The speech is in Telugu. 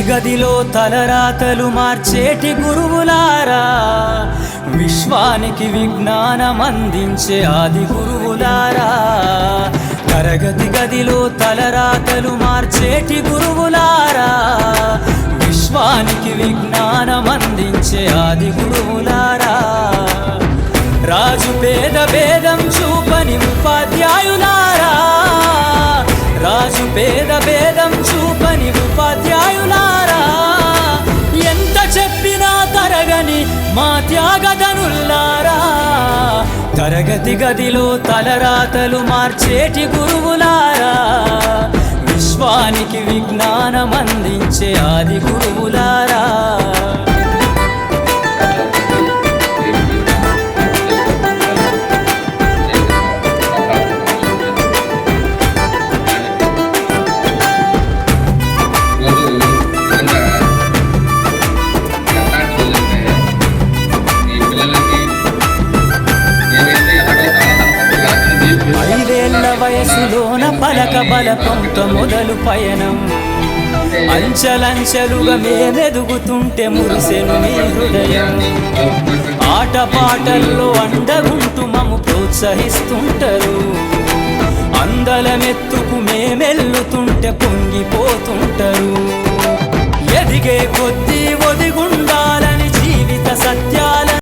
గదిలో తలరాతలు మార్చేటి గురువులారా, విశ్వానికి విజ్ఞానం అందించే ఆది గురువులారా. తరగతి గదిలో తలరాతలు మార్చేటి గురువులారా, విశ్వానికి విజ్ఞానం అందించే ఆది గురువులారా. రాజు పేద భేదం చూపని ఉపాధ్యాయులారా, రాజు పేద భేదం చూపని ఉపాధ్యాయులారా. ఎంత చెప్పినా తరగని మా త్యాగధనుల్లారా, తరగతి గదిలో తలరాతలు మార్చేటి గురువులారా, విశ్వానికి విజ్ఞానం అందించే ఆది గురువులారా. వయసులోన పలక బలపంతో మొదలు పయనం, అంచలంచెలుగా మేమెదుగుతుంటే మురిసెను మీ హృదయం. ఆటపాటల్లో అండగుంటూ మమ్ము ప్రోత్సహిస్తుంటారు, అందలమెత్తుకు మేమెల్లుతుంటే పొంగిపోతుంటారు. ఎదిగే కొద్దీ ఒదిగుండ